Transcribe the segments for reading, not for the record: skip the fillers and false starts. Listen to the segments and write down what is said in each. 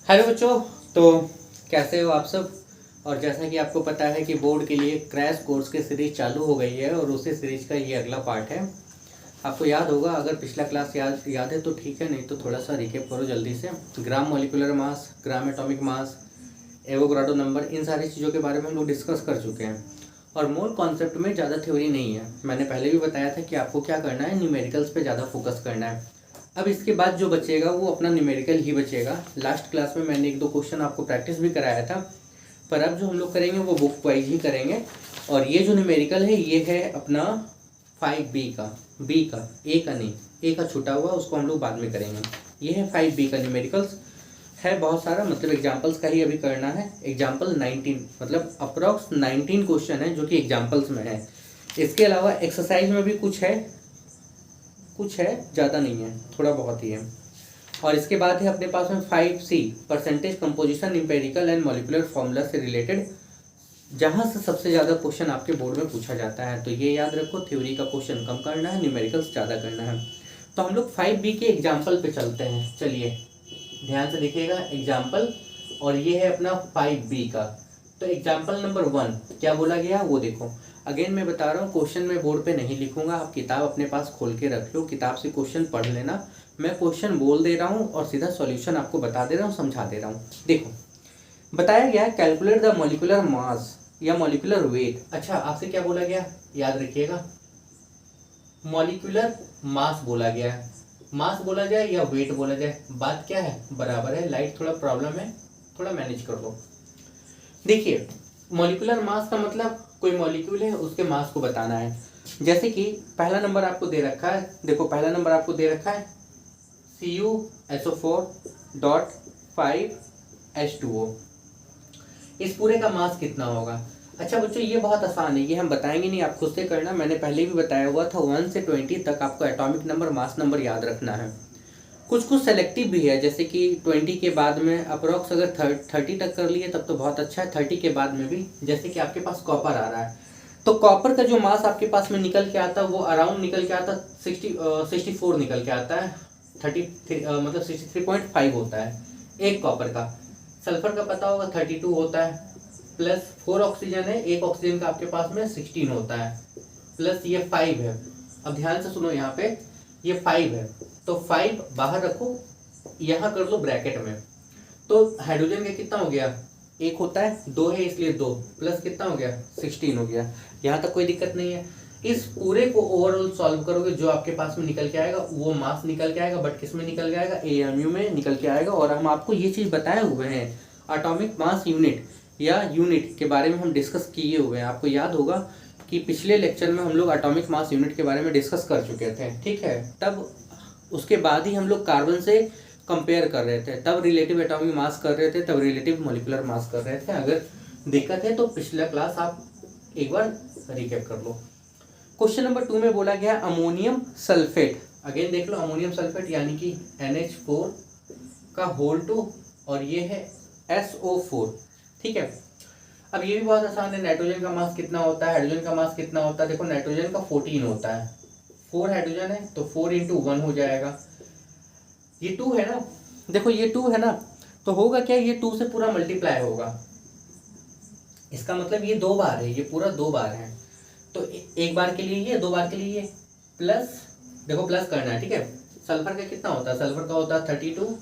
Hello बच्चों। तो कैसे हो आप सब। और जैसा कि आपको पता है कि बोर्ड के लिए क्रैश कोर्स की सीरीज चालू हो गई है और उसी सीरीज का ये अगला पार्ट है। आपको याद होगा, अगर पिछला क्लास याद है तो ठीक है, नहीं तो थोड़ा सा रिकेप करो जल्दी से। Gram molecular mass, gram atomic mass, Avogadro number, इन सारी चीज़ों के बारे में हम लोग डिस्कस कर चुके हैं। और मोल कॉन्सेप्ट में ज़्यादा थ्योरी नहीं है। मैंने पहले भी बताया था कि आपको क्या करना है, न्यूमेरिकल्स पे ज़्यादा फोकस करना है। अब इसके बाद जो बचेगा वो अपना न्यूमेरिकल ही बचेगा। लास्ट क्लास में मैंने 1-2 क्वेश्चन आपको प्रैक्टिस भी कराया था, पर अब जो हम लोग करेंगे वो बुक वाइज ही करेंगे। और ये जो न्यूमेरिकल है ये है अपना 5B का, बी का, ए का नहीं, ए का छूटा हुआ, उसको हम लोग बाद में करेंगे। ये है 5B का न्यूमेरिकल्स। है बहुत सारा, मतलब एग्जाम्पल्स का ही अभी करना है। एग्जाम्पल 19, मतलब अप्रॉक्स 19 क्वेश्चन है जो कि एग्जाम्पल्स में है। इसके अलावा एक्सरसाइज में भी कुछ है, ज़्यादा नहीं है, थोड़ा बहुत ही है। और इसके बाद है अपने पास में 5C, percentage composition empirical and molecular formula से रिलेटेड, जहाँ से सबसे ज़्यादा क्वेश्चन आपके बोर्ड में पूछा जाता है। तो ये याद रखो, थ्योरी का क्वेश्चन कम करना है, न्यूमेरिकल्स ज़्यादा करना है। तो हम लोग 5B के एग्जाम्पल पे चलते हैं। चलिए ध्यान से देखिएगा एग्जाम्पल, और ये है अपना 5B का। तो एग्जाम्पल नंबर 1 क्या बोला गया वो देखो। अगेन मैं बता रहा हूँ, क्वेश्चन मैं बोर्ड पे नहीं लिखूंगा, आप किताब अपने पास खोल के रख लो, किताब से क्वेश्चन पढ़ लेना। मैं क्वेश्चन बोल दे रहा हूँ और सीधा सॉल्यूशन आपको बता दे रहा हूँ, समझा दे रहा हूँ। देखो बताया गया है कैलकुलेट द मॉलिक्यूलर मास या मॉलिक्यूलर वेट। अच्छा, आपसे क्या बोला गया याद रखिएगा, मॉलिक्यूलर मास बोला गया है। मास बोला जाए या वेट बोला जाए, बात क्या है, बराबर है। लाइट थोड़ा प्रॉब्लम है, थोड़ा मैनेज कर लो। देखिए मॉलिक्यूलर मास का मतलब कोई मॉलिक्यूल है उसके मास को बताना है। जैसे कि पहला नंबर आपको दे रखा है, देखो पहला नंबर आपको दे रखा है CuSO4.5H2O। इस पूरे का मास कितना होगा। अच्छा बच्चों ये बहुत आसान है, ये हम बताएंगे नहीं, आप खुद से करना। मैंने पहले भी बताया हुआ था 1 से 20 तक आपको एटॉमिक नंबर, मास नंबर याद रखना है। कुछ कुछ सेलेक्टिव भी है, जैसे कि 20 के बाद में अप्रोक्स अगर 30 तक कर लिए तब तो बहुत अच्छा है। 30 के बाद में भी, जैसे कि आपके पास कॉपर आ रहा है, तो कॉपर का जो मास आपके पास में निकल के आता है वो अराउंड निकल के आता 64 निकल के आता है। 33 मतलब 63.5 होता है एक कॉपर का। सल्फर का पता होगा 32 होता है, प्लस 4 ऑक्सीजन है, एक ऑक्सीजन का आपके पास में 16 होता है, प्लस ये 5 है। अब ध्यान से सुनो, यहाँ पे ये 5 है तो 5 बाहर रखो, यहाँ कर लो ब्रैकेट में। तो हाइड्रोजन का कितना हो गया, एक होता है, 2 है इसलिए 2, प्लस कितना हो गया 16 हो गया। यहाँ तक कोई दिक्कत नहीं है। इस पूरे को ओवरऑल सॉल्व करोगे, जो आपके पास में निकल के आएगा वो मास निकल के आएगा, बट किस में निकल के आएगा, AMU में निकल के आएगा। और हम आपको ये चीज़ बताए हुए हैं, एटॉमिक मास यूनिट या यूनिट के बारे में हम डिस्कस किए हुए हैं। आपको याद होगा कि पिछले लेक्चर में हम लोग एटॉमिक मास यूनिट के बारे में डिस्कस कर चुके थे, ठीक है। तब उसके बाद ही हम लोग कार्बन से कंपेयर कर रहे थे, तब रिलेटिव एटॉमिक मास कर रहे थे, तब रिलेटिव मॉलिक्यूलर मास कर रहे थे। अगर दिक्कत है तो पिछला क्लास आप एक बार रिकैप कर लो। क्वेश्चन नंबर 2 में बोला गया अमोनियम सल्फेट। अगेन देख लो, अमोनियम सल्फेट यानी कि NH4 का होल 2 और ये है SO4, ठीक है। अब ये भी बहुत आसान है, नाइट्रोजन का मास कितना होता है, हाइड्रोजन का मास कितना होता है। देखो नाइट्रोजन का 14 होता है, 4 हाइड्रोजन है तो 4 × 1 हो जाएगा। ये 2 है ना, देखो ये 2 है ना, तो होगा क्या, ये 2 से पूरा मल्टीप्लाई होगा। इसका मतलब ये 2 बार है, ये पूरा 2 बार है। तो एक बार के लिए ये, 2 बार के लिए ये, प्लस देखो प्लस करना है, ठीक है। सल्फर का कितना होता है, सल्फर का होता है 32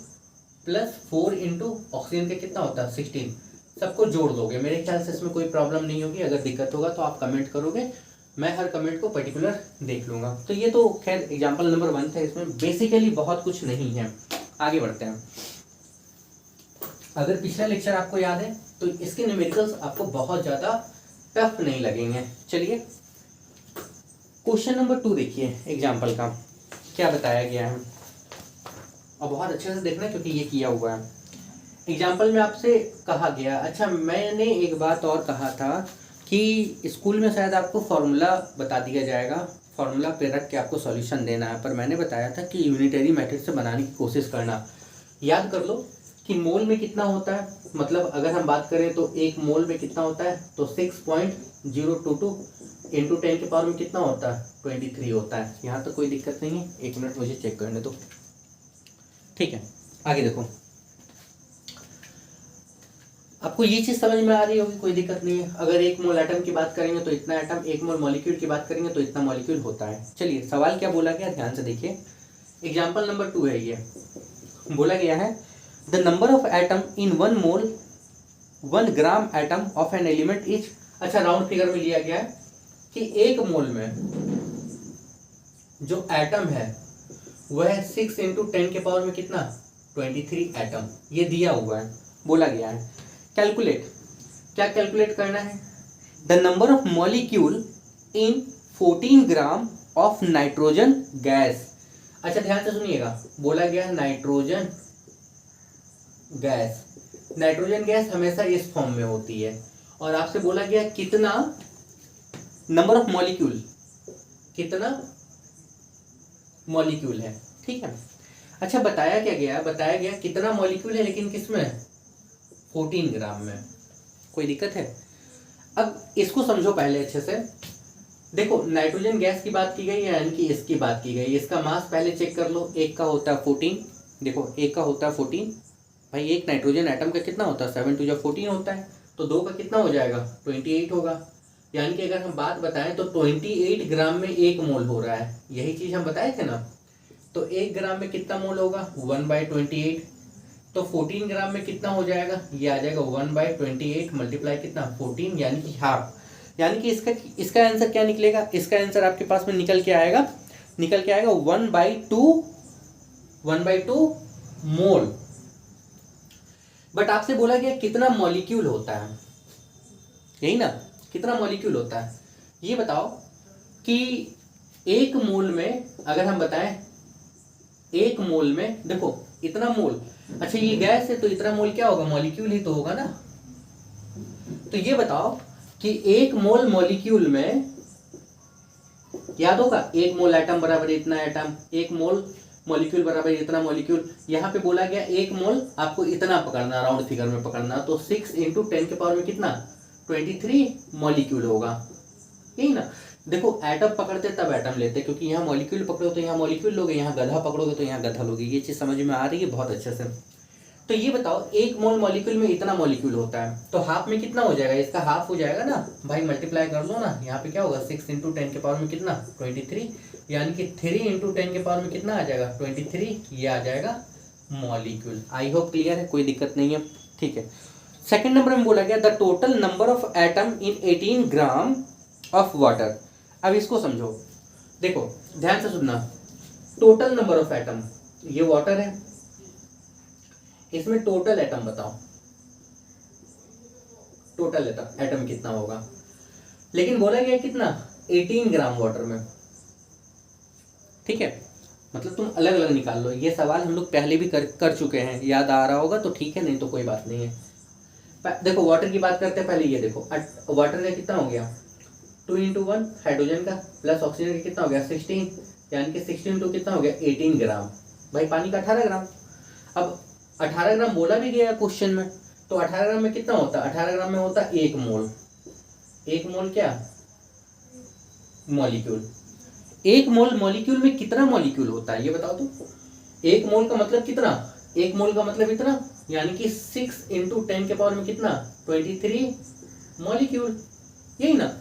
प्लस 4 × ऑक्सीजन का कितना होता है 16। सबको जोड़ दोगे, मेरे ख्याल से इसमें कोई प्रॉब्लम नहीं होगी। अगर दिक्कत होगा तो आप कमेंट करोगे, मैं हर कमेंट को पर्टिकुलर देख लूंगा। तो ये तो खैर एग्जाम्पल नंबर 1 था, इसमें बेसिकली बहुत कुछ नहीं है। आगे बढ़ते हैं। अगर पिछला लेक्चर आपको याद है तो इसके न्यूमेरिकल्स आपको बहुत ज़्यादा टफ नहीं लगेंगे। चलिए क्वेश्चन नंबर 2 देखिए एग्जाम्पल का, क्या बताया गया है, और बहुत अच्छे से देखना क्योंकि ये किया हुआ है। एग्जाम्पल में आपसे कहा गया, अच्छा मैंने एक बात और कहा था कि स्कूल में शायद आपको फॉर्मूला बता दिया जाएगा, फॉर्मूला पे रख के आपको सॉल्यूशन देना है, पर मैंने बताया था कि यूनिटरी मेथड से बनाने की कोशिश करना। याद कर लो कि मोल में कितना होता है, मतलब अगर हम बात करें तो एक मोल में कितना होता है, तो 6.022 × 10 के पावर में कितना होता है 23 होता है। यहाँ तो कोई दिक्कत नहीं है, एक मिनट मुझे चेक करने दो, ठीक है। आगे देखो, आपको ये चीज़ समझ में आ रही होगी, कोई दिक्कत नहीं है। अगर 1 मोल एटम की बात करेंगे तो इतना एटम, 1 मोल मॉलिक्यूल की बात करेंगे तो इतना मॉलिक्यूल होता है। चलिए सवाल क्या बोला गया, ध्यान से देखिए। एग्जाम्पल नंबर 2 है ये, बोला गया है the number of atom in 1 mole 1 gram atom of an element is, अच्छा राउंड फिगर में लिया गया है कि 1 मोल में जो एटम है वह 6 इंटू 10 के पावर में कितना, 23 एटम, ये दिया हुआ है, बोला गया है। कैलकुलेट, क्या कैलकुलेट करना है, the number of molecule in 14 gram of nitrogen gas. अच्छा ध्यान से सुनिएगा, बोला गया है नाइट्रोजन गैस। नाइट्रोजन गैस हमेशा इस फॉर्म में होती है, और आपसे बोला गया कितना नंबर ऑफ मॉलिक्यूल, कितना मॉलिक्यूल है, ठीक है। अच्छा बताया क्या गया, बताया गया कितना मॉलिक्यूल है, लेकिन किसमें, 14 ग्राम में। कोई दिक्कत है। अब इसको समझो पहले अच्छे से। देखो नाइट्रोजन गैस की बात की गई है, यानी कि इसकी बात की गई, इसका मास पहले चेक कर लो। एक का होता है 14, देखो एक का होता है 14, भाई एक नाइट्रोजन एटम का कितना होता है, 7 2 14 होता है, तो 2 का कितना हो जाएगा, 28 होगा। यानी कि अगर हम बात बताएं तो 28 ग्राम में 1 मोल हो रहा है, यही चीज़ हम बताए थे ना। तो 1 ग्राम में कितना मोल होगा, 1/28, तो 14 ग्राम में कितना हो जाएगा, ये आ जाएगा 1/28 मल्टीप्लाई कितना, 14, यानी कि हाफ। यानी कि इसका आंसर क्या निकलेगा, इसका आंसर आपके पास में निकल के आएगा 1/2 मोल। बट आपसे बोला गया कितना मॉलिक्यूल होता है, यही ना, कितना मॉलिक्यूल होता है। ये बताओ कि 1 मोल में, अगर हम बताएं 1 मोल में, देखो इतना मोल, अच्छा ये गैस है तो इतना मोल क्या होगा, मॉलिक्यूल ही तो होगा ना। तो ये बताओ कि 1 मोल मॉलिक्यूल में, याद होगा 1 मोल एटम बराबर इतना एटम, 1 मोल मॉलिक्यूल बराबर इतना मॉलिक्यूल। यहाँ पे बोला गया 1 मोल आपको इतना पकड़ना, राउंड फिगर में पकड़ना, तो 6 इंटू 10 के पावर में कितना, 23 मॉलिक्यूल होगा, यही ना। देखो एटम पकड़ते तब एटम लेते, क्योंकि यहाँ मॉलिक्यूल पकड़ोगे तो यहाँ मॉलिक्यूल लोगे, यहाँ गधा पकड़ोगे तो यहाँ गधा लोगे। ये चीज़ समझ में आ रही है बहुत अच्छे से। तो ये बताओ 1 मोल मॉलिक्यूल में इतना मॉलिक्यूल होता है, तो हाफ में कितना हो जाएगा, इसका हाफ हो जाएगा ना भाई, मल्टीप्लाई कर लो ना। यहाँ पे क्या होगा, 6 इंटू 10 के पावर में कितना, 23, यानी कि 3 इंटू 10 के पावर में कितना आ जाएगा, 23, ये आ जाएगा मॉलिक्यूल। आई होप क्लियर है, कोई दिक्कत नहीं है, ठीक है। सेकंड नंबर में बोला गया the total number of atom in 18 gram of water. अब इसको समझो, देखो ध्यान से सुनना, टोटल नंबर ऑफ एटम, ये वाटर है, इसमें टोटल एटम बताओ, टोटल एटम कितना होगा। लेकिन बोला गया कितना, 18 ग्राम वाटर में, ठीक है। मतलब तुम अलग अलग निकाल लो, ये सवाल हम लोग पहले भी कर चुके हैं, याद आ रहा होगा तो ठीक है, नहीं तो कोई बात नहीं है। देखो वाटर की बात करते हैं पहले, ये देखो वाटर का कितना हो गया, 2 इंटू 1 हाइड्रोजन का प्लस ऑक्सीजन का कितना हो गया, 16, यानी कि 16 इंटू कितना हो गया, 18 ग्राम। भाई पानी का 18 ग्राम। अब 18 ग्राम बोला भी गया क्वेश्चन में, तो 18 ग्राम में कितना होता है, 18 ग्राम में होता है 1 मोल। 1 मोल क्या, मॉलिक्यूल। 1 मोल मॉलिक्यूल में कितना मॉलिक्यूल होता है, ये बताओ तो। 1 मोल का मतलब कितना, 1 मोल का मतलब इतना, यानी कि 6 इंटू 10 के पावर में कितना, 23 मॉलिक्यूल, यही ना।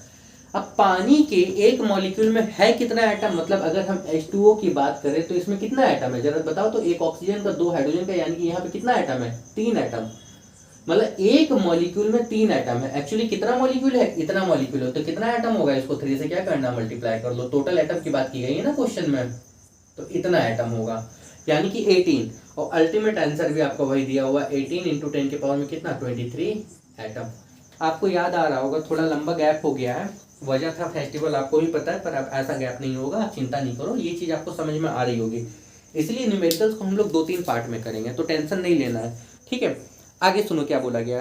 अब पानी के 1 मॉलिक्यूल में है कितना एटम, मतलब अगर हम H2O की बात करें तो इसमें कितना एटम है जरा बताओ तो। 1 ऑक्सीजन का, 2 हाइड्रोजन का, यानी कि यहाँ पे कितना एटम है, 3 एटम। मतलब 1 मॉलिक्यूल में 3 एटम है। एक्चुअली कितना मॉलिक्यूल है, इतना मॉलिक्यूल है, तो कितना एटम होगा, इसको 3 से क्या करना, मल्टीप्लाई कर लो। टोटल एटम की बात की गई है ना क्वेश्चन में, तो इतना एटम होगा, यानी कि 18। और अल्टीमेट आंसर भी आपको वही दिया हुआ, 18 इंटू 10 के पावर में कितना, 23 एटम। आपको याद आ रहा होगा, थोड़ा लंबा गैप हो गया है, वजह था फेस्टिवल, आपको भी पता है, पर अब ऐसा गैप नहीं होगा, आप चिंता नहीं करो, ये चीज़ आपको समझ में आ रही होगी। इसलिए न्यूमेरिकल्स को हम लोग 2-3 पार्ट में करेंगे, तो टेंशन नहीं लेना है, ठीक है। आगे सुनो क्या बोला गया।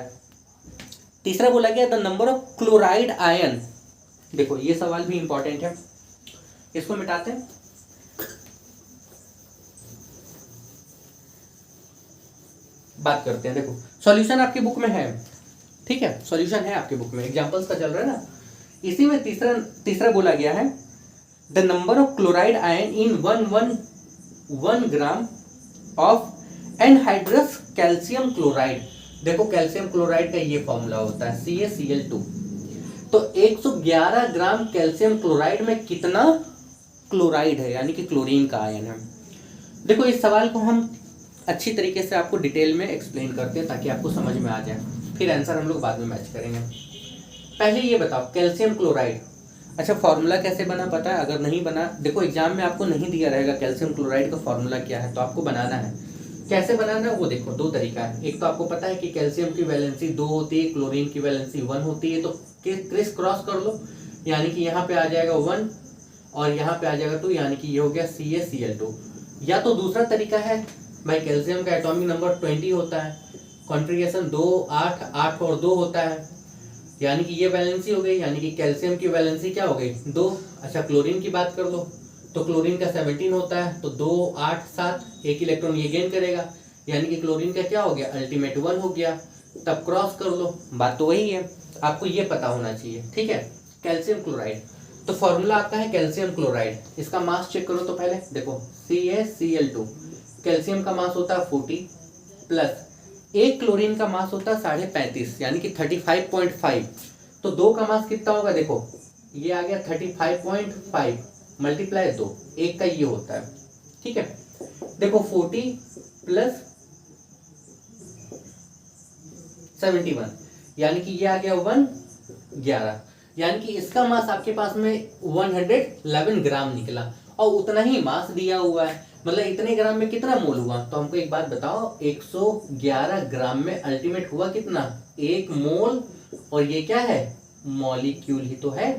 तीसरा बोला गया the number of chloride ion. देखो ये सवाल भी इंपॉर्टेंट है, इसको मिटाते हैं। बात करते हैं, देखो सॉल्यूशन आपकी बुक में है, ठीक है, सॉल्यूशन है आपके बुक में, एग्जांपल्स का चल रहा है ना। इसी में तीसरा बोला गया है the number of chloride ion in 1 gram of anhydrous calcium chloride. देखो कैल्शियम क्लोराइड का ये फॉर्मूला होता है CaCl2। तो 111 ग्राम कैल्शियम क्लोराइड में कितना क्लोराइड है, यानी कि क्लोरीन का आयन है। देखो इस सवाल को हम अच्छी तरीके से आपको डिटेल में एक्सप्लेन करते हैं ताकि आपको समझ में आ जाए, फिर आंसर हम लोग बाद में मैच करेंगे। पहले ये बताओ कैल्शियम क्लोराइड, अच्छा फॉर्मूला कैसे बना पता है? अगर नहीं बना, देखो एग्जाम में आपको नहीं दिया रहेगा कैल्शियम क्लोराइड का फॉर्मूला क्या है, तो आपको बनाना है। कैसे बनाना है वो देखो, दो तरीका है। एक तो आपको पता है कि कैल्शियम की वैलेंसी 2 होती है, क्लोरीन की वैलेंसी 1 होती है, तो क्रिस क्रॉस कर लो, यानी कि यहाँ पे आ जाएगा 1 और यहाँ पे आ जाएगा 2, यानी कि ये हो गया CaCl2। या तो दूसरा तरीका है भाई, कैल्शियम का एटॉमिक नंबर 20 होता है, कॉन्ट्रीगेशन 2 8 8 और 2 होता है, यानी कि ये वैलेंसी हो गई, यानी कि कैल्शियम की वैलेंसी क्या हो गई 2। अच्छा क्लोरीन की बात कर लो तो क्लोरीन का 17 होता है, तो 2 8 7 एक इलेक्ट्रॉन ये गेन करेगा, यानी कि क्लोरीन का क्या हो गया अल्टीमेट 1 हो गया। तब क्रॉस कर लो, बात तो वही है, आपको ये पता होना चाहिए। ठीक है, कैल्शियम क्लोराइड तो फॉर्मूला आपका है कैल्शियम क्लोराइड। इसका मास चेक करो तो पहले देखो CaCl2, कैल्शियम का मास होता है 40 प्लस एक क्लोरीन का मास होता है 35.5 यानी कि 35.5, तो 2 का मास कितना होगा देखो ये आ गया 35.5 मल्टीप्लाई 2, एक का ये होता है। ठीक है, देखो 40 प्लस 71 यानी कि ये आ गया 111, यानी कि इसका मास आपके पास में 111 ग्राम निकला और उतना ही मास दिया हुआ है, मतलब इतने ग्राम में कितना मोल हुआ। तो हमको एक बात बताओ 111 ग्राम में अल्टीमेट हुआ कितना 1 मोल, और ये क्या है मॉलिक्यूल ही तो है।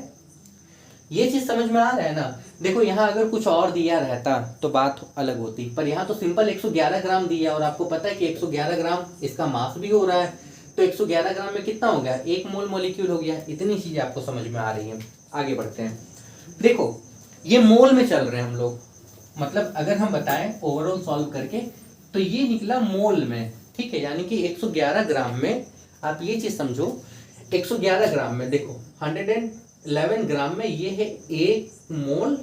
ये चीज समझ में आ रहा है ना। देखो यहाँ अगर कुछ और दिया रहता तो बात अलग होती, पर यहाँ तो सिंपल 111 ग्राम दिया और आपको पता है कि 111 ग्राम इसका मास भी हो रहा है, तो 111 ग्राम में कितना हो गया 1 मोल मॉलिक्यूल हो गया। इतनी चीजें आपको समझ में आ रही है। आगे बढ़ते हैं, देखो ये मोल में चल रहे हैं हम लोग, मतलब अगर हम बताएं ओवरऑल सॉल्व करके तो ये निकला मोल में। ठीक है, यानी कि 111 ग्राम में आप ये चीज समझो 111 ग्राम में देखो 111 ग्राम में ये है 1 मोल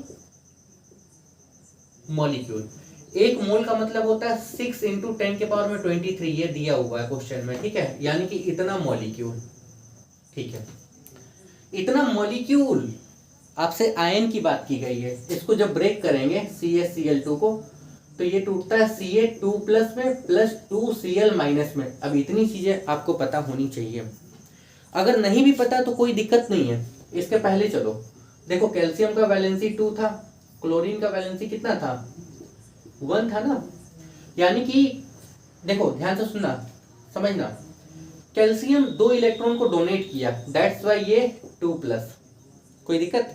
मॉलिक्यूल। 1 मोल का मतलब होता है 6 इंटू 10 के पावर में 23, ये दिया हुआ है क्वेश्चन में। ठीक है, यानी कि इतना मॉलिक्यूल। ठीक है, इतना मॉलिक्यूल आपसे आयन की बात की गई है। इसको जब ब्रेक करेंगे CaCl2 को तो ये टूटता है Ca2 प्लस में प्लस 2Cl माइनस में। अब इतनी चीजें आपको पता होनी चाहिए, अगर नहीं भी पता तो कोई दिक्कत नहीं है। इसके पहले चलो देखो कैल्शियम का वैलेंसी 2 था, क्लोरीन का वैलेंसी कितना था 1 था ना, यानी कि देखो ध्यान से सुनना समझना, कैल्शियम 2 इलेक्ट्रॉन को डोनेट किया, दैट्स वाई ये 2 प्लस। कोई दिक्कत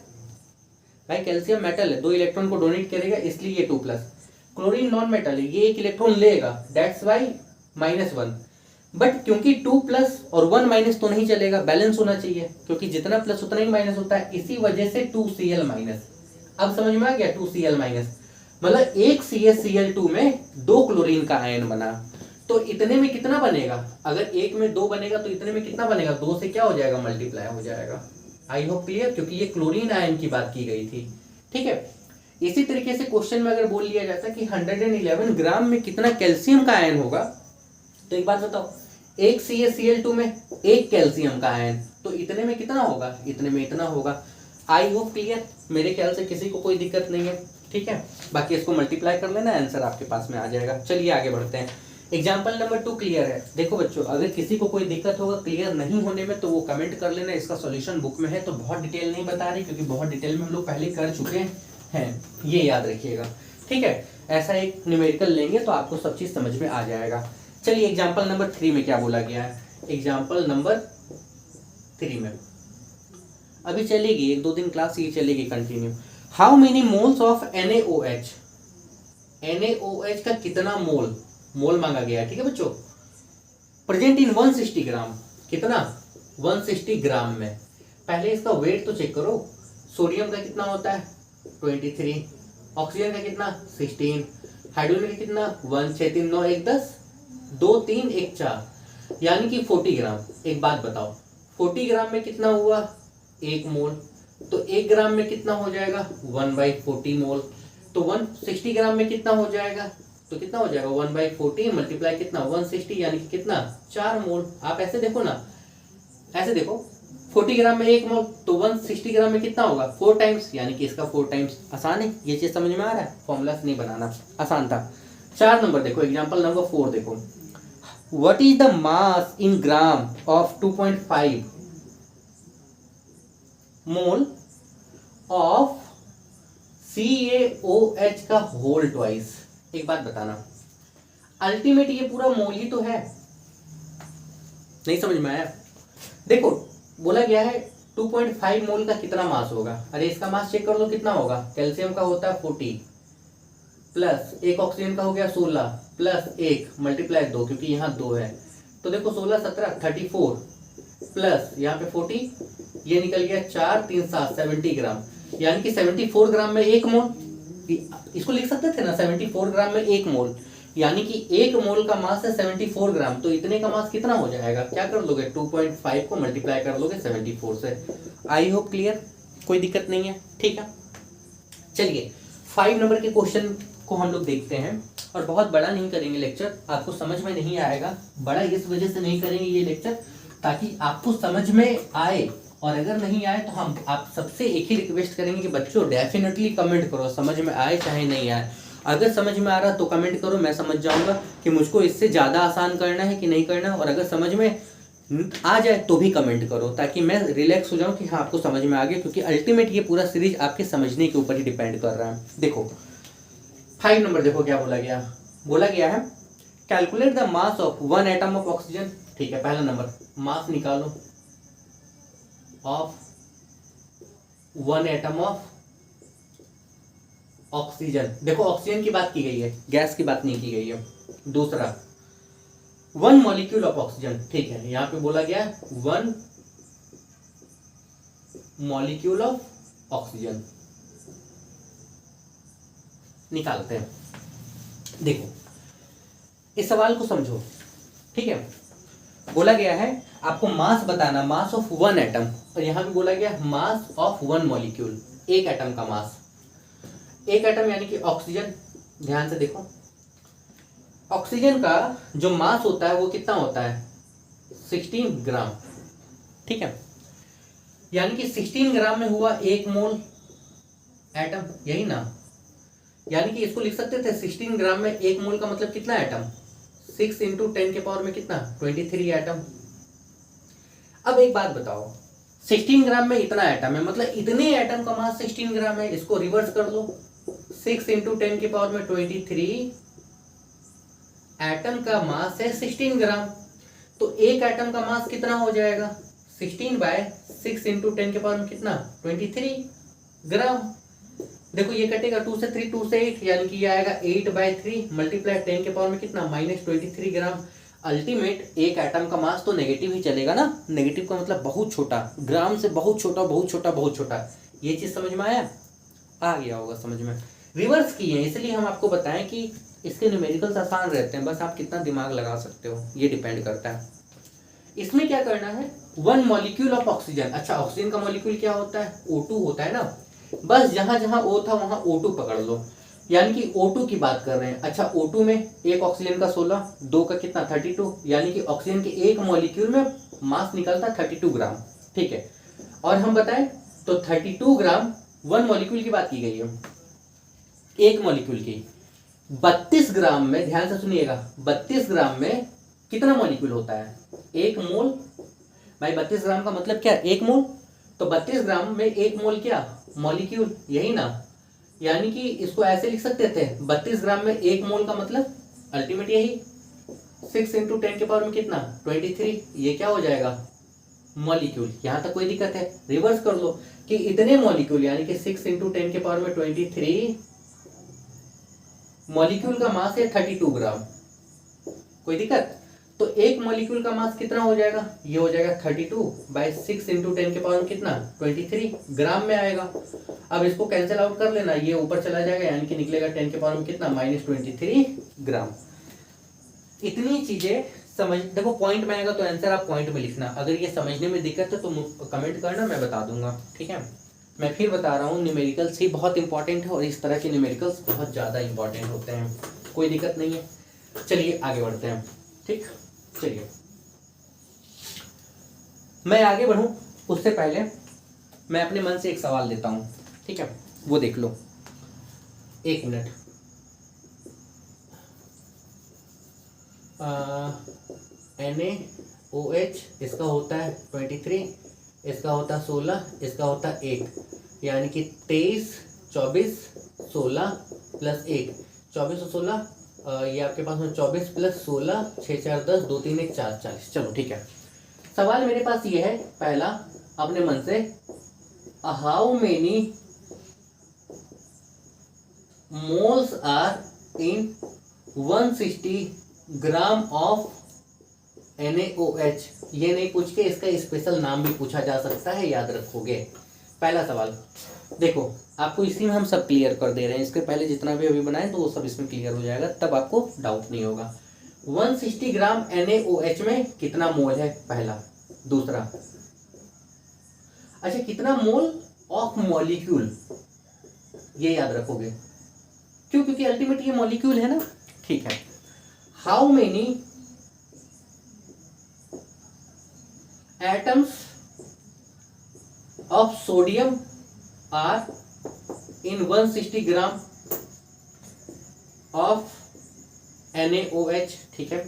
भाई, कैल्शियम मेटल है 2 इलेक्ट्रॉन को डोनेट करेगा इसलिए ये 2 प्लस। क्लोरीन नॉन मेटल है, ये 1 इलेक्ट्रॉन लेगा, दैट्स वाई -1। बट क्योंकि 2 प्लस और 1 माइनस तो नहीं चलेगा, बैलेंस होना चाहिए, क्योंकि जितना प्लस उतना ही माइनस होता है, इसी वजह से 2Cl माइनस। अब समझ में आ गया 2Cl माइनस मतलब 1 CaCl2 में 2 क्लोरीन का आयन बना, तो इतने में कितना बनेगा, अगर 1 में 2 बनेगा तो इतने में कितना बनेगा 2 से क्या हो जाएगा मल्टीप्लाई हो जाएगा। आई होप क्लियर, क्योंकि ये क्लोरीन आयन की बात की गई थी। ठीक है, इसी तरीके से क्वेश्चन में अगर बोल लिया जाता कि 111 ग्राम में कितना कैल्शियम का आयन होगा, तो एक बात बताओ 1 CaCl2 में 1 कैल्शियम का आयन, तो इतने में कितना होगा, इतने में इतना होगा। आई होप क्लियर, मेरे ख्याल से किसी को कोई दिक्कत नहीं है। ठीक है, बाकी इसको मल्टीप्लाई कर लेना, आंसर आपके पास में आ जाएगा। चलिए आगे बढ़ते हैं। एग्जाम्पल नंबर 2 क्लियर है। देखो बच्चों, अगर किसी को कोई दिक्कत होगा क्लियर नहीं होने में तो वो कमेंट कर लेना, इसका सॉल्यूशन बुक में है, तो बहुत डिटेल नहीं बता रही क्योंकि बहुत डिटेल में हम लोग पहले कर चुके हैं, ये याद रखिएगा। ठीक है, ऐसा एक न्यूमेरिकल लेंगे तो आपको सब चीज समझ में आ जाएगा। चलिए एग्जाम्पल नंबर 3 में क्या बोला गया है। एग्जाम्पल नंबर 3 में अभी चलेगी 1-2 दिन क्लास ये चलेगी continue. How many moles of NaOH, NaOH का कितना मोल, मोल मांगा गया है। ठीक है बच्चों, प्रेजेंट इन 160 ग्राम, कितना 160 ग्राम में। पहले इसका वेट तो चेक करो, सोडियम का कितना होता है 23, ऑक्सीजन का कितना 16, हाइड्रोजन का कितना 1 6 3 9 1 10 2 3 1 4, यानी कि 40 ग्राम। एक बात बताओ 40 ग्राम में कितना हुआ 1 मोल, तो 1 ग्राम में कितना हो जाएगा 1/40 मोल, तो 160 ग्राम में कितना हो जाएगा तो कितना हो जाएगा 1/40 मल्टीप्लाई कितना 160 यानी कि कितना 4 मोल। आप ऐसे देखो ना, ऐसे देखो 40 ग्राम में 1 मोल तो 160 ग्राम में कितना होगा 4 टाइम्स, यानी कि इसका 4 टाइम्स। आसान है, ये चीज समझ में आ रहा है, फॉर्मूलास नहीं बनाना, आसान था। 4 नंबर देखो, एग्जांपल नंबर 4 देखो, what is the mass in gram of 2.5 mole of CaOH का होल ट्वाइस। एक बात बताना, अल्टीमेट ये पूरा मोल ही तो है, नहीं समझ में आया? देखो बोला गया है 2.5 मोल का कितना मास होगा, अरे इसका मास चेक कर लो कितना होगा। कैल्शियम का होता है 40 प्लस एक ऑक्सीजन का हो गया 16 प्लस 1 मल्टीप्लाई 2 क्योंकि यहाँ 2 है, तो देखो 16 17 34 प्लस यहाँ पे 40, ये निकल गया 4 3 7 70 ग्राम, यानी कि 74 ग्राम में 1 मोल। इसको लिख सकते थे ना 74 ग्राम में 1 मोल, यानी कि 1 मोल का मास है 74 ग्राम, तो इतने का मास कितना हो जाएगा, क्या कर लोगे 2.5 को मल्टीप्लाई कर लोगे 74 से। आई होप क्लियर, कोई दिक्कत नहीं है, ठीक है। चलिए 5 नंबर के क्वेश्चन को हम लोग देखते हैं, और बहुत बड़ा नहीं करेंगे लेक्चर, आपको समझ में नहीं आएगा, बड़ा इस वजह से नहीं करेंगे ये लेक्चर ताकि आपको समझ में आए, और अगर नहीं आए तो हम आप सबसे एक ही रिक्वेस्ट करेंगे कि बच्चों डेफिनेटली कमेंट करो, समझ में आए चाहे नहीं आए। अगर समझ में आ रहा तो कमेंट करो, मैं समझ जाऊंगा कि मुझको इससे ज़्यादा आसान करना है कि नहीं करना, और अगर समझ में आ जाए तो भी कमेंट करो ताकि मैं रिलैक्स हो जाऊं कि हाँ आपको समझ में आ गया, क्योंकि अल्टीमेट ये पूरा सीरीज आपके समझने के ऊपर ही डिपेंड कर रहा है। देखो 5 नंबर देखो क्या बोला गया है calculate the mass of 1 atom of oxygen. ठीक है, पहला नंबर मास निकालो ऑफ 1 एटम ऑफ ऑक्सीजन। देखो ऑक्सीजन की बात की गई है, गैस की बात नहीं की गई है। दूसरा 1 मॉलिक्यूल ऑफ ऑक्सीजन, ठीक है, यहां पे बोला गया 1 मॉलिक्यूल ऑफ ऑक्सीजन निकालते हैं। देखो इस सवाल को समझो, ठीक है। बोला गया है आपको मास बताना, मास ऑफ 1 एटम, और यहां भी बोला गया मास ऑफ 1 मॉलिक्यूल, एक एटम का मास। एक एटम यानी कि ऑक्सीजन, ध्यान से देखो ऑक्सीजन का जो मास होता है वो कितना होता है 16 ग्राम, ठीक है, यानी कि 16 ग्राम में हुआ 1 मोल एटम, यही ना, यानी कि इसको लिख सकते थे 16 ग्राम में 1 मोल का मतलब कितना एटम 6 इंटू 10 के पावर में कितना 23 एटम। अब एक बात बताओ 16 ग्राम में इतना एटम है, मतलब इतने एटम का मास 16 ग्राम है, इसको रिवर्स कर लो 6 इंटू 10 के पावर में 23 एटम का मास है 16 ग्राम, तो एक एटम का मास कितना हो जाएगा 16/6 इंटू 10 के पावर में कितना 23 ग्राम। देखो ये कटेगा 2 से 3 2 से 8, यानी कि ये आएगा 8/3 मल्टीप्लाई 10 के पावर में कितना -23 ग्राम। अल्टीमेट एक एटम का मास तो नेगेटिव ही चलेगा ना, नेगेटिव का मतलब बहुत छोटा, ग्राम से बहुत छोटा बहुत छोटा बहुत छोटा। ये चीज समझ में आया, आ गया होगा समझ में। रिवर्स किए हैं इसलिए हम आपको बताएं कि इसके न्यूमेरिकल्स आसान रहते हैं, बस आप कितना दिमाग लगा सकते हो ये डिपेंड करता है। इसमें क्या करना है 1 मॉलिक्यूल ऑफ ऑक्सीजन। अच्छा ऑक्सीजन का मॉलिक्यूल क्या होता है O2 होता है ना, बस जहां जहां O था वहां O2 पकड़ लो, यानी कि O2 की बात कर रहे हैं। अच्छा O2 में एक ऑक्सीजन का 16, 2 का कितना 32, यानी कि ऑक्सीजन के एक मॉलिक्यूल में मास निकलता 32 ग्राम, ठीक है। और हम बताएं तो 32 ग्राम 1 मॉलिक्यूल की बात की गई है, एक मॉलिक्यूल की 32 ग्राम में, ध्यान से सुनिएगा 32 ग्राम में कितना मॉलिक्यूल होता है 1 मोल। भाई 32 ग्राम का मतलब क्या 1 मोल, तो 32 ग्राम में 1 मोल क्या मॉलिक्यूल, यही ना, यानी कि इसको ऐसे लिख सकते थे 32 ग्राम में 1 मोल का मतलब अल्टीमेट यही 6 इंटू 10 के पावर में कितना 23, ये क्या हो जाएगा मॉलिक्यूल। यहां तक कोई दिक्कत है, रिवर्स कर लो कि इतने मॉलिक्यूल यानी कि 6 इंटू 10 के पावर में 23 मॉलिक्यूल का मास है 32 ग्राम, कोई दिक्कत। तो एक मॉलिक्यूल का मास कितना हो जाएगा, ये हो जाएगा 32/6 इंटू 10 के पावर में कितना 23 ग्राम में आएगा। अब इसको कैंसिल आउट कर लेना, ये ऊपर चला जाएगा यानी कि निकलेगा 10 के पावर में कितना -23 ग्राम। इतनी चीजें समझ, देखो पॉइंट में आएगा तो आंसर आप पॉइंट में लिखना, अगर ये समझने में दिक्कत है तो कमेंट करना, मैं बता दूंगा, ठीक है। मैं फिर बता रहा हूँ न्यूमेरिकल्स ही बहुत इंपॉर्टेंट है और इस तरह के न्यूमेरिकल्स बहुत ज़्यादा इंपॉर्टेंट होते हैं। कोई दिक्कत नहीं है। चलिए आगे बढ़ते हैं। ठीक, चलिए मैं आगे बढ़ूं उससे पहले मैं अपने मन से एक सवाल लेता हूं, ठीक है, वो देख लो। एक मिनट। NaOH इसका होता है 23, इसका होता है 16, इसका होता है 1, यानी कि 23, 24, 16 प्लस 1, 24 और 16, ये आपके पास में 24 प्लस 16, 6 4 10, 2 3 1 4 40। चलो ठीक है, सवाल मेरे पास ये है पहला अपने मन से, how many moles are in 160 gram of NaOH। ये नहीं पूछ के इसका स्पेशल नाम भी पूछा जा सकता है, याद रखोगे। पहला सवाल देखो, आपको इसी में हम सब क्लियर कर दे रहे हैं, इसके पहले जितना भी अभी बनाए तो वो सब इसमें क्लियर हो जाएगा, तब आपको डाउट नहीं होगा। 160 ग्राम NaOH में कितना मोल है, पहला। दूसरा, अच्छा कितना मोल ऑफ मॉलिक्यूल, ये याद रखोगे, क्यों, क्योंकि अल्टीमेट ये मॉलिक्यूल है ना। ठीक है, how many atoms of sodium are in 160 gram of NaOH। ठीक है,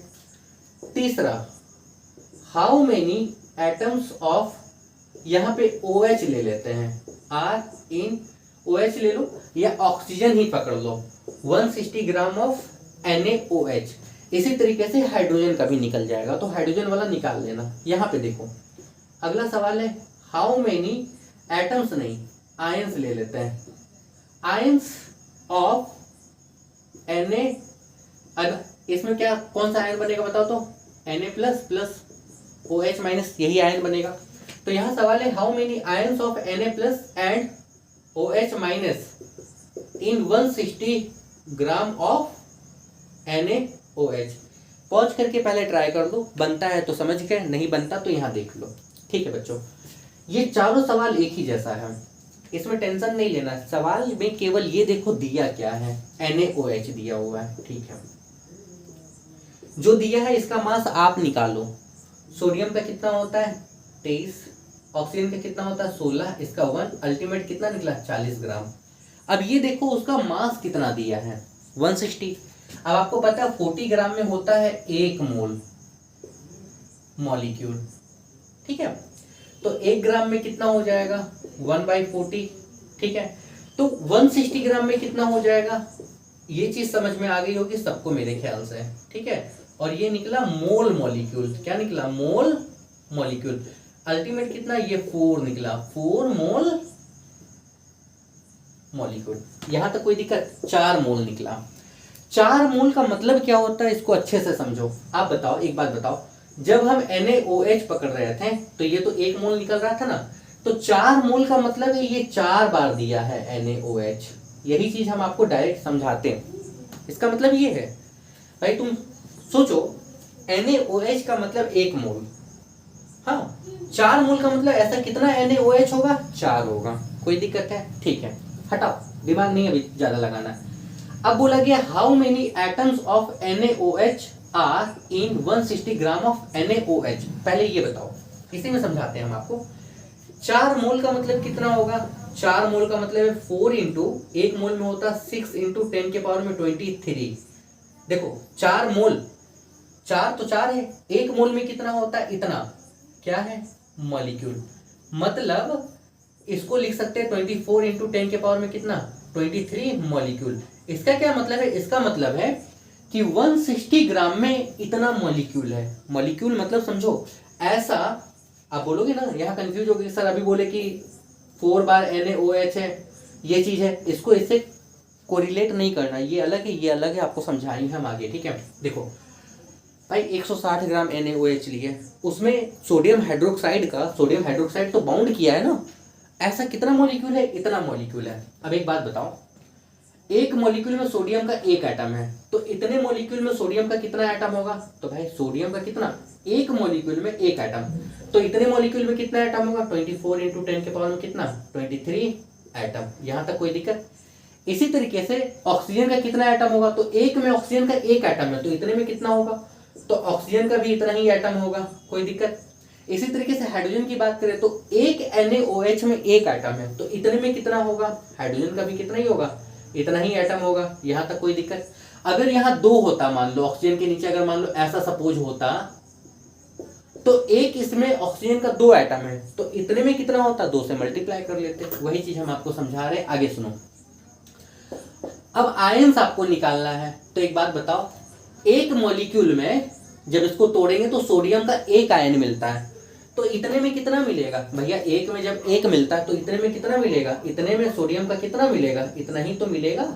तीसरा, हाउ मेनी एटम्स ऑफ, यहां पे OH ले लेते हैं, आर इन OH ले लो या ऑक्सीजन ही पकड़ लो, 160 ग्राम ऑफ NaOH। इसी तरीके से हाइड्रोजन का भी निकल जाएगा, तो हाइड्रोजन वाला निकाल लेना। यहां पे देखो अगला सवाल है, हाउ मेनी एटम्स, नहीं आयंस ले लेते हैं, आयंस ऑफ Na, इसमें क्या कौन सा आयन बनेगा बताओ तो, Na plus plus OH minus, यही आयन बनेगा। तो यहां सवाल है, how many ions of Na plus and OH minus in 160 gram of NaOH। Pause करके पहले ट्राई कर दो, बनता है तो समझ गए, नहीं बनता तो यहां देख लो। ठीक है बच्चों, ये चारों सवाल एक ही जैसा है, इसमें टेंशन नहीं लेना। सवाल में केवल ये देखो दिया क्या है, NaOH दिया हुआ है। ठीक है, जो दिया है इसका मास आप निकालो। सोडियम का कितना होता है 23, ऑक्सीजन का कितना होता है 16, इसका 1, अल्टीमेट कितना निकला 40 ग्राम। अब ये देखो उसका मास कितना दिया है 160। अब आपको पता है 40 ग्राम में होता है 1 मोल मॉलिक्यूल। ठीक है, तो 1 ग्राम में कितना हो जाएगा 1/40। ठीक है, तो 160 ग्राम में कितना हो जाएगा, ये चीज समझ में आ गई होगी सबको मेरे ख्याल से। ठीक है, और ये निकला मोल मॉलिक्यूल, क्या निकला मोल मॉलिक्यूल। अल्टीमेट कितना, ये 4 निकला, 4 मोल मॉलिक्यूल। यहां तक कोई दिक्कत, 4 मोल निकला। 4 मोल का मतलब क्या होता है, इसको अच्छे से समझो। आप बताओ, एक बात बताओ, जब हम NaOH पकड़ रहे थे तो ये तो 1 मोल निकल रहा था ना, तो 4 मोल का मतलब है ये 4 बार दिया है NaOH। यही चीज हम आपको डायरेक्ट समझाते हैं। इसका मतलब ये है भाई, तुम सोचो NaOH का मतलब 1 मोल, हाँ 4 मोल का मतलब ऐसा कितना NaOH होगा, 4 होगा। कोई दिक्कत है, ठीक है, हटाओ, दिमाग नहीं अभी ज्यादा लगाना है। अब बोला गया how many atoms of NaOH are in 160 gram of NaOH। पहले ये बताओ, इसी में समझाते हैं हम आपको। 4 मोल का मतलब कितना होगा, 4 मोल का मतलब है 4 इंटू 1 मोल में होता 6 इंटू 10 के पावर में 23। देखो 4 मोल, 4 तो 4 है, 1 मोल में कितना होता है, इतना क्या है मॉलिक्यूल। मतलब इसको लिख सकते हैं 24 इंटू 10 के पावर में कितना 23 मॉलिक्यूल। इसका क्या मतलब है, इसका मतलब है कि 160 ग्राम में इतना मॉलिक्यूल है। मॉलिक्यूल मतलब समझो ऐसा, आप बोलोगे ना यहाँ कंफ्यूज हो गए सर, अभी बोले कि 4 बार NaOH है, ये चीज है, इसको इससे कोरिलेट नहीं करना, ये अलग है ये अलग है, आपको समझाएंगे हम आगे। ठीक है, देखो भाई 160 ग्राम NaOH लिए, उसमें सोडियम हाइड्रोक्साइड तो बाउंड किया है ना, ऐसा कितना मॉलिक्यूल है, इतना मॉलिक्यूल है। अब एक बात बताओ, एक मॉलिक्यूल में सोडियम का 1 एटम है, तो इतने मॉलिक्यूल में सोडियम का कितना एटम होगा, तो भाई सोडियम का कितना, एक मॉलिक्यूल में 1 एटम, तो इतने मॉलिक्यूल में कितना एटम होगा 24 इंटू 10 के पावर में कितना 23 एटम। यहां तक कोई दिक्कत। इसी तरीके से ऑक्सीजन का कितना एटम होगा, तो एक में ऑक्सीजन का एक एटम है तो इतने में कितना होगा, तो ऑक्सीजन का भी इतना ही एटम होगा, कोई दिक्कत। इसी तरीके से हाइड्रोजन की बात करें तो एक NaOH में एक एटम है तो इतने में कितना होगा, हाइड्रोजन का भी कितना ही होगा, इतना ही एटम होगा। यहां तक कोई दिक्कत। अगर यहाँ दो होता, मान लो ऑक्सीजन के नीचे अगर मान लो ऐसा सपोज होता, तो एक इसमें ऑक्सीजन का दो एटम है तो इतने में कितना होता, दो से मल्टीप्लाई कर लेते। वही चीज हम आपको समझा रहे हैं, आगे सुनो। अब आयंस आपको निकालना है, तो एक बात बताओ, एक मॉलिक्यूल में जब इसको तोड़ेंगे तो सोडियम का एक आयन मिलता है, तो इतने में कितना मिलेगा भैया, एक में जब एक मिलता है तो इतने में कितना मिलेगा, इतने में सोडियम का कितना मिलेगा, इतना ही तो मिलेगा,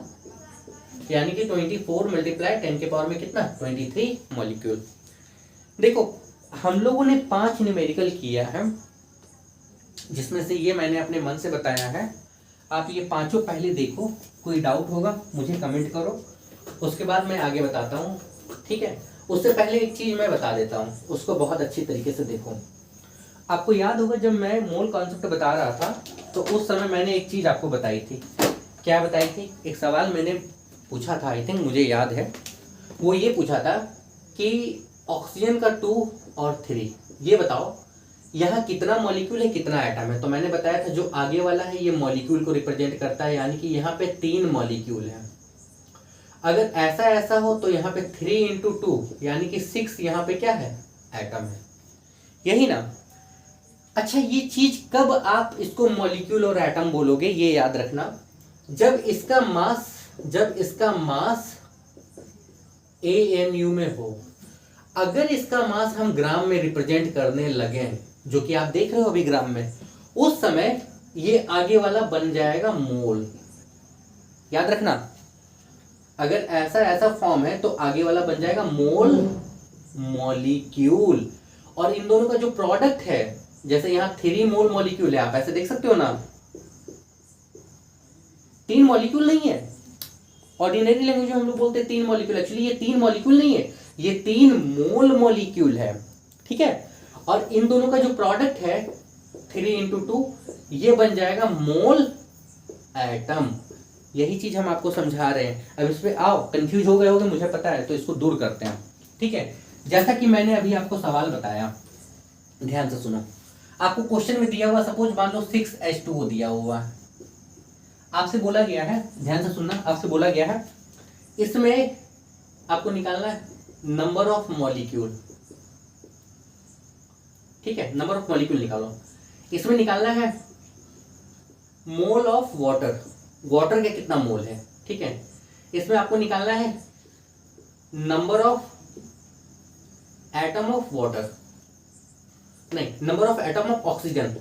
यानी कि 24 मल्टीप्लाई 10 के पावर में कितना, 23 मॉलिक्यूल। देखो हम लोगों ने 5 न्यूमेरिकल किया है, जिसमें से ये मैंने अपने मन से बताया है। आप ये पांचों पहले देखो, कोई डाउट होगा मुझे कमेंट करो, उसके बाद मैं आगे बताता हूँ, ठीक है। उससे पहले एक चीज मैं बता देता हूँ, उसको बहुत अच्छी तरीके से देखो। आपको याद होगा जब मैं मोल कॉन्सेप्ट बता रहा था तो उस समय मैंने एक चीज आपको बताई थी। क्या बताई थी, एक सवाल मैंने पूछा था, आई थिंक मुझे याद है, वो ये पूछा था कि ऑक्सीजन का 2 और 3 ये बताओ यहाँ कितना मॉलिक्यूल है, कितना एटम है। तो मैंने बताया था जो आगे वाला है ये मॉलिक्यूल को रिप्रेजेंट करता है, यानी कि यहाँ पे 3 मॉलिक्यूल है। अगर ऐसा ऐसा हो तो यहाँ पे 3 × 2 यानी कि 6 यहाँ पे क्या है, एटम है, यही ना। अच्छा ये चीज कब आप इसको मॉलिक्यूल और एटम बोलोगे, ये याद रखना, जब इसका मास ANU में हो। अगर इसका मास हम ग्राम में रिप्रेजेंट करने लगे, जो कि आप देख रहे हो अभी ग्राम में, उस समय ये आगे वाला बन जाएगा मोल। याद रखना, अगर ऐसा ऐसा फॉर्म है तो आगे वाला बन जाएगा मोल, मॉलिक्यूल। और इन दोनों का जो प्रोडक्ट है, जैसे यहाँ 3 मोल मॉलिक्यूल है, आप ऐसे देख सकते हो ना, 3 मॉलिक्यूल नहीं है। ऑर्डिनरी लैंग्वेज में हम लोग बोलते हैं 3 मॉलिक्यूल, एक्चुअली ये 3 मॉलिक्यूल नहीं है, ये 3 मोल मॉलिक्यूल है, ठीक है। और इन दोनों का जो प्रोडक्ट है 3 × 2 ये बन जाएगा मोल एटम। यही चीज हम आपको समझा रहे हैं। अब इस पे आओ, कंफ्यूज हो गए होगे मुझे पता है, तो इसको दूर करते हैं, ठीक है। जैसा कि मैंने अभी आपको सवाल बताया, ध्यान से सुनो। आपको क्वेश्चन में दिया हुआ, सपोज मान लो 6H2O दिया हुआ है, आपसे बोला गया है, ध्यान से सुनना, आपसे बोला गया है इसमें आपको निकालना है नंबर ऑफ मॉलिक्यूल, ठीक है, नंबर ऑफ मॉलिक्यूल निकालो। इसमें निकालना है मोल ऑफ वाटर, वाटर का कितना मोल है, ठीक है। इसमें आपको निकालना है number of atom of water, नहीं, number of atom of oxygen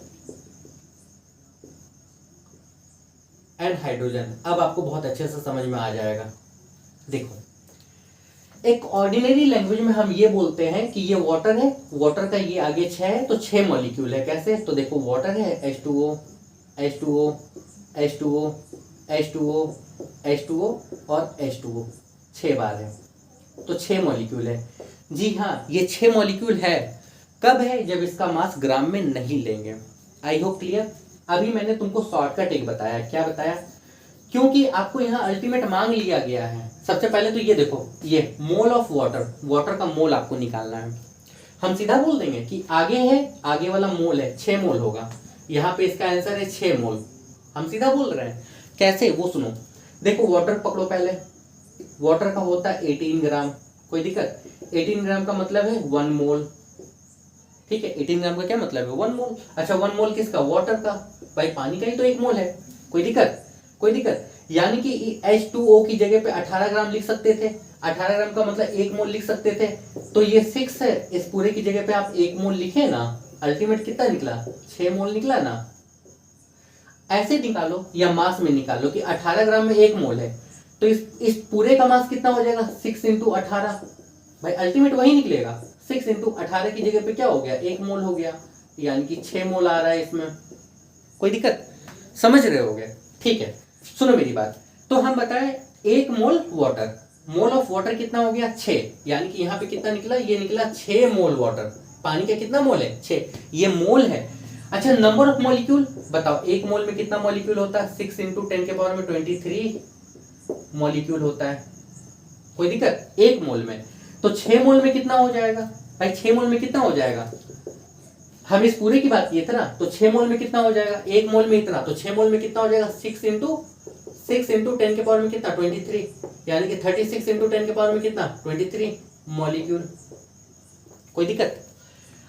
and hydrogen. अब आपको बहुत अच्छे से समझ में आ जाएगा। देखो एक ऑर्डिनरी लैंग्वेज में हम ये बोलते हैं कि ये वाटर है, वाटर का ये आगे 6 है तो 6 मॉलिक्यूल है। कैसे, तो देखो वाटर है H2O H2O H2O H2O H2O और H2O, 6 बार है तो 6 मॉलिक्यूल है। जी हाँ, ये 6 मॉलिक्यूल है। कब है, जब इसका मास ग्राम में नहीं लेंगे। आई होप क्लियर। अभी मैंने तुमको शॉर्टकट एक बताया, क्या बताया, क्योंकि आपको यहाँ अल्टीमेट मांग लिया गया है। सबसे पहले तो ये देखो, ये मोल ऑफ वाटर, वाटर का मोल आपको निकालना है। हम सीधा बोल देंगे कि आगे है, आगे वाला मोल है 6 मोल होगा, यहाँ पे इसका आंसर है 6 मोल। हम सीधा बोल रहे हैं, कैसे वो सुनो। देखो वाटर पकड़ो, पहले वाटर का होता है 18 ग्राम, कोई दिक्कत। 18 ग्राम का मतलब है 1 मोल, ठीक है। 18 ग्राम का क्या मतलब है, 1 मोल। अच्छा 1 मोल किसका, वाटर का, भाई पानी का ही तो 1 मोल है, कोई दिक्कत, कोई दिक्कत। यानी कि H2O की जगह पे 18 ग्राम लिख सकते थे, 18 ग्राम का मतलब 1 मोल लिख सकते थे। तो ये 6 है, इस पूरे की जगह पे आप 1 मोल लिखे ना, अल्टीमेट कितना निकला, 6 मोल निकला ना। ऐसे निकालो या मास में निकालो कि 18 ग्राम में 1 मोल है, तो इस पूरे का मास कितना हो जाएगा, 6 × 18, भाई अल्टीमेट वही निकलेगा। 6 × 18 की जगह पे क्या हो गया, 1 मोल हो गया, यानी कि 6 मोल आ रहा है इसमें। कोई दिक्कत, समझ रहे होगे, ठीक है। सुनो मेरी बात, तो हम बताएं 1 मोल वाटर, मोल ऑफ वाटर कितना हो गया 6, यानी कि यहाँ पे कितना निकला, ये निकला 6 मोल वाटर। पानी का कितना मोल है, 6, ये मोल है। अच्छा नंबर ऑफ मॉलिक्यूल बताओ, 1 मोल में कितना मॉलिक्यूल होता है, 6 × 10 के पावर में 23 मॉलिक्यूल होता है, कोई दिक्कत? 1 मोल में। तो 6 मोल में कितना हो जाएगा भाई? 6 मोल में कितना हो जाएगा? हम इस पूरे की बात किए थे ना, तो 6 मोल में कितना हो जाएगा? 1 मोल में इतना, तो 6 मोल में कितना हो जाएगा? 6 इंटू 10 के पावर में कितना? 23, यानी कि 36 इंटू 10 के पावर में कितना? 23 मॉलिक्यूल। कोई दिक्कत?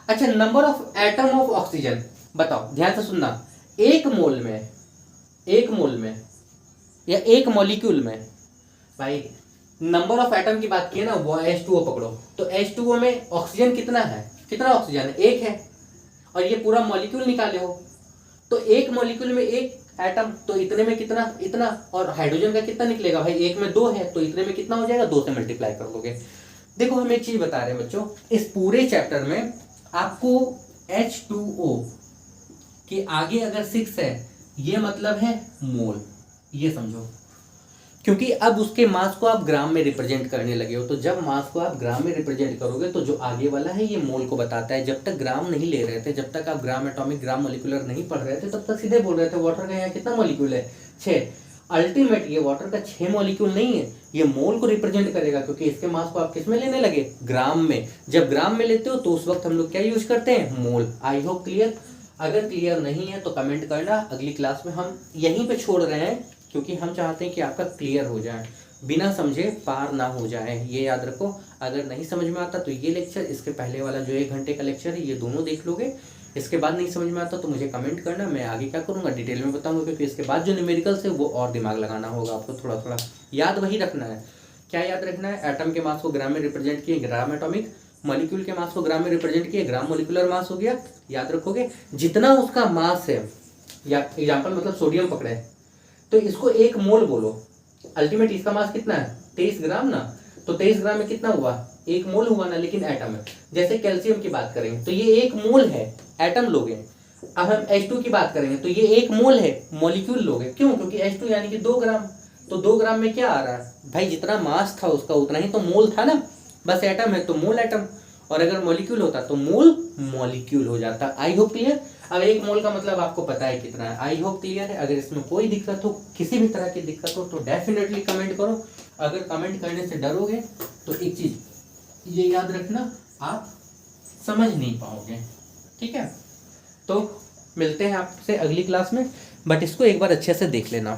अच्छा, number of atom of oxygen बताओ, ध्यान से सुनना। 1 मोल में, 1 मोल में या 1 मॉलिक्यूल में भाई नंबर ऑफ एटम की बात की है ना, वो H2O पकड़ो, तो H2O में ऑक्सीजन कितना है? कितना ऑक्सीजन है? 1 है। और ये पूरा मॉलिक्यूल निकाले हो, तो 1 मॉलिक्यूल में 1 एटम, तो इतने में कितना? इतना। और हाइड्रोजन का कितना निकलेगा भाई? 1 में 2 है, तो इतने में कितना हो जाएगा? 2 से मल्टीप्लाई कर दोगे। देखो हम एक चीज बता रहे हैं बच्चों, इस पूरे चैप्टर में आपको H2O के आगे अगर 6 है, ये मतलब है मोल, ये समझो। क्योंकि अब उसके मास को आप ग्राम में रिप्रेजेंट करने लगे हो, तो जब मास को आप ग्राम में रिप्रेजेंट करोगे तो जो आगे वाला है ये मोल को बताता है। जब तक ग्राम नहीं ले रहे थे, जब तक आप ग्राम एटॉमिक, ग्राम मॉलिक्यूलर नहीं पढ़ रहे थे, तब तक सीधे बोल रहे थे वाटर का यहाँ कितना मॉलिक्यूल है? 6। अल्टीमेट ये वाटर का 6 मॉलिक्यूल नहीं है, ये मोल को रिप्रेजेंट करेगा, क्योंकि इसके मास को आप किस में लेने लगे? ग्राम में। जब ग्राम में लेते हो तो उस वक्त हम लोग क्या यूज करते हैं? मोल। I hope clear. अगर क्लियर नहीं है तो कमेंट करना, अगली क्लास में हम यहीं पे छोड़ रहे हैं, क्योंकि हम चाहते हैं कि आपका क्लियर हो जाए, बिना समझे पार ना हो जाए, ये याद रखो। अगर नहीं समझ में आता तो ये लेक्चर, इसके पहले वाला जो 1 घंटे का लेक्चर है, ये दोनों देख लोगे। इसके बाद नहीं समझ में आता तो मुझे कमेंट करना, मैं आगे क्या करूँगा डिटेल में बताऊँगा, क्योंकि इसके बाद जो न्यूमेरिकल्स है वो और दिमाग लगाना होगा आपको, थोड़ा थोड़ा याद वही रखना है। क्या याद रखना है? एटम के मास को ग्राम में रिप्रेजेंट किए, ग्राम एटॉमिक, मॉलिक्यूल के मास को ग्राम में रिप्रेजेंट किए, ग्राम मॉलिक्यूलर मास हो गया। याद रखोगे जितना उसका मास है, या एग्जाम्पल मतलब सोडियम पकड़े तो इसको 1 मोल बोलो, अल्टीमेट इसका मास कितना है? 23 ग्राम ना, तो 23 ग्राम में कितना हुआ? 1 मोल हुआ ना, लेकिन एटम है। जैसे कैल्शियम की बात करेंगे तो ये 1 मोल है, एटम लोगे। अब हम H2 की बात करेंगे तो ये 1 मोल है, मॉलिक्यूल लोगे। क्यों? क्योंकि H2 यानी कि 2 ग्राम, तो 2 ग्राम में क्या आ रहा है भाई? जितना मास था उसका उतना ही तो मोल था ना, बस एटम है तो मोल एटम, और अगर मॉलिक्यूल होता तो मोल मॉलिक्यूल हो जाता। आई होप क्लियर। अब 1 मोल का मतलब आपको पता है कितना है, आई होप क्लियर है। अगर इसमें कोई दिक्कत हो, किसी भी तरह की दिक्कत हो, तो डेफिनेटली कमेंट करो। अगर कमेंट करने से डरोगे तो एक चीज ये याद रखना, आप समझ नहीं पाओगे, ठीक है? तो मिलते हैं आपसे अगली क्लास में, बट इसको एक बार अच्छे से देख लेना।